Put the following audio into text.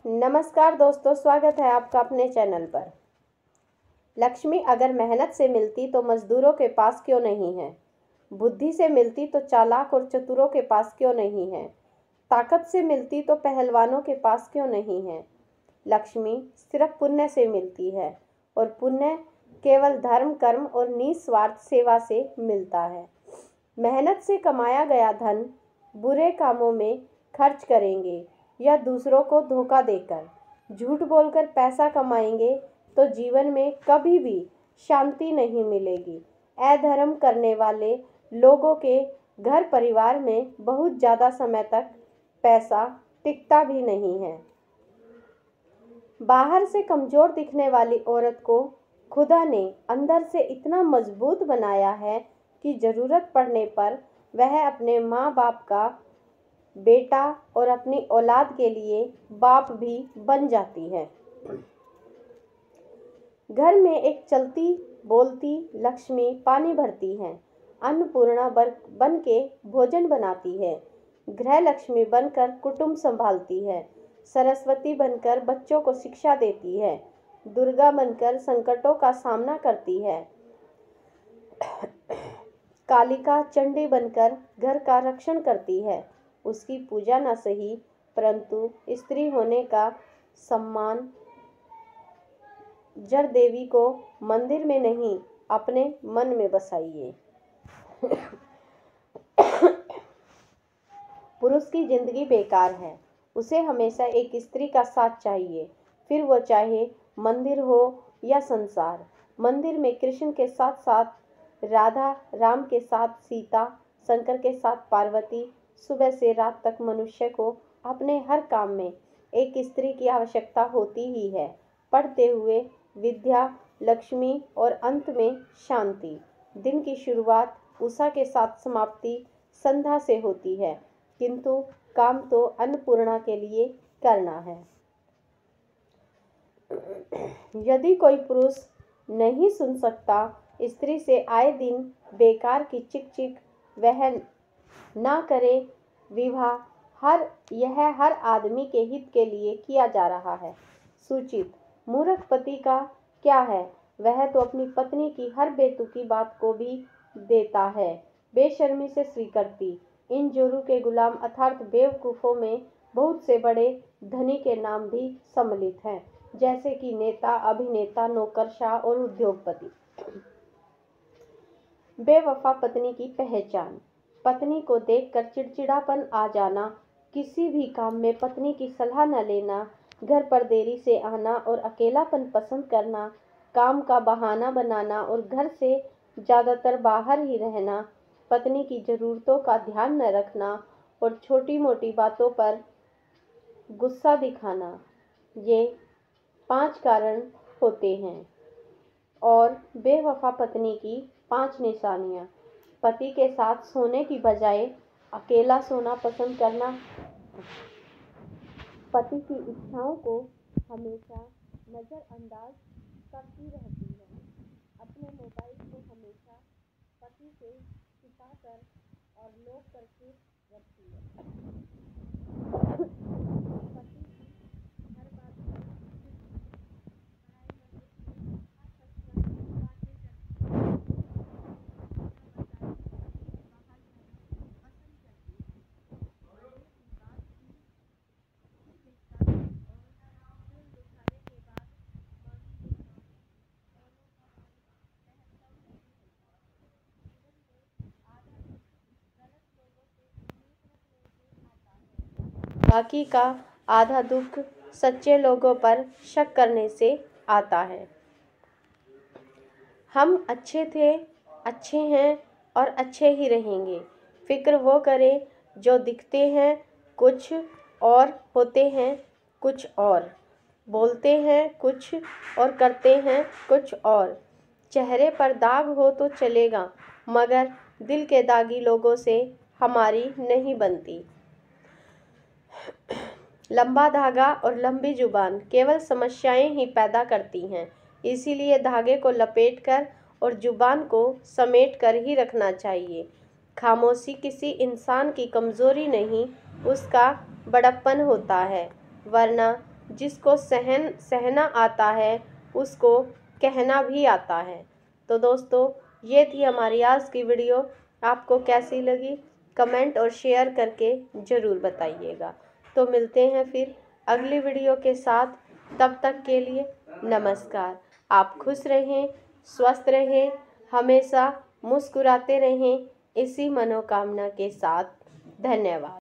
नमस्कार दोस्तों, स्वागत है आपका अपने चैनल पर। लक्ष्मी अगर मेहनत से मिलती तो मजदूरों के पास क्यों नहीं है। बुद्धि से मिलती तो चालाक और चतुरों के पास क्यों नहीं है। ताकत से मिलती तो पहलवानों के पास क्यों नहीं है। लक्ष्मी सिर्फ पुण्य से मिलती है और पुण्य केवल धर्म, कर्म और निस्वार्थ सेवा से मिलता है। मेहनत से कमाया गया धन बुरे कामों में खर्च करेंगे या दूसरों को धोखा देकर, झूठ बोलकर पैसा कमाएंगे तो जीवन में कभी भी शांति नहीं मिलेगी। अधर्म करने वाले लोगों के घर परिवार में बहुत ज़्यादा समय तक पैसा टिकता भी नहीं है। बाहर से कमज़ोर दिखने वाली औरत को खुदा ने अंदर से इतना मजबूत बनाया है कि ज़रूरत पड़ने पर वह अपने माँ बाप का बेटा और अपनी औलाद के लिए बाप भी बन जाती है। घर में एक चलती बोलती लक्ष्मी पानी भरती है, अन्नपूर्णा बन के भोजन बनाती है, गृह लक्ष्मी बनकर कुटुंब संभालती है, सरस्वती बनकर बच्चों को शिक्षा देती है, दुर्गा बनकर संकटों का सामना करती है, कालिका चंडी बनकर घर का रक्षण करती है। उसकी पूजा न सही, परंतु स्त्री होने का सम्मान जड़ देवी को मंदिर में नहीं अपने मन में बसाइए। पुरुष की जिंदगी बेकार है, उसे हमेशा एक स्त्री का साथ चाहिए, फिर वो चाहे मंदिर हो या संसार। मंदिर में कृष्ण के साथ साथ राधा, राम के साथ सीता, शंकर के साथ पार्वती। सुबह से रात तक मनुष्य को अपने हर काम में एक स्त्री की आवश्यकता होती ही है। पढ़ते हुए विद्या, लक्ष्मी और अंत में शांति। दिन की शुरुआत उषा के साथ समाप्ति संध्या से होती है, किंतु काम तो अन्नपूर्णा के लिए करना है। यदि कोई पुरुष नहीं सुन सकता स्त्री से आए दिन बेकार की चिक चिक, वह ना करे विवाह। यह हर आदमी के हित के लिए किया जा रहा है। सूचित मूर्ख पति का क्या है, वह तो अपनी पत्नी की हर बेतुकी बात को भी देता है, बेशर्मी से स्वीकृति। इन जोरू के गुलाम अर्थात बेवकूफ़ों में बहुत से बड़े धनी के नाम भी सम्मिलित हैं, जैसे कि नेता, अभिनेता, नौकरशाह और उद्योगपति। बेवफा पत्नी की पहचान। पत्नी को देखकर चिड़चिड़ापन आ जाना, किसी भी काम में पत्नी की सलाह न लेना, घर पर देरी से आना और अकेलापन पसंद करना, काम का बहाना बनाना और घर से ज़्यादातर बाहर ही रहना, पत्नी की ज़रूरतों का ध्यान न रखना और छोटी मोटी बातों पर गुस्सा दिखाना, ये 5 कारण होते हैं। और बेवफा पत्नी की 5 निशानियाँ। पति के साथ सोने की बजाय अकेला सोना पसंद करना, पति की इच्छाओं को हमेशा नज़रअंदाज करती रहती है, अपने मोबाइल को हमेशा पति से छिपाकर और लॉक करके रखती है। पति की हर बात बाकी का आधा दुख सच्चे लोगों पर शक करने से आता है। हम अच्छे थे, अच्छे हैं और अच्छे ही रहेंगे। फिक्र वो करें जो दिखते हैं कुछ और होते हैं कुछ और, बोलते हैं कुछ और करते हैं कुछ और। चेहरे पर दाग हो तो चलेगा, मगर दिल के दागी लोगों से हमारी नहीं बनती। लंबा धागा और लंबी जुबान केवल समस्याएं ही पैदा करती हैं, इसीलिए धागे को लपेटकर और जुबान को समेट कर ही रखना चाहिए। खामोशी किसी इंसान की कमज़ोरी नहीं, उसका बड़प्पन होता है, वरना जिसको सहना आता है उसको कहना भी आता है। तो दोस्तों, ये थी हमारी आज की वीडियो। आपको कैसी लगी कमेंट और शेयर करके ज़रूर बताइएगा। तो मिलते हैं फिर अगली वीडियो के साथ। तब तक के लिए नमस्कार। आप खुश रहें, स्वस्थ रहें, हमेशा मुस्कुराते रहें, इसी मनोकामना के साथ। धन्यवाद।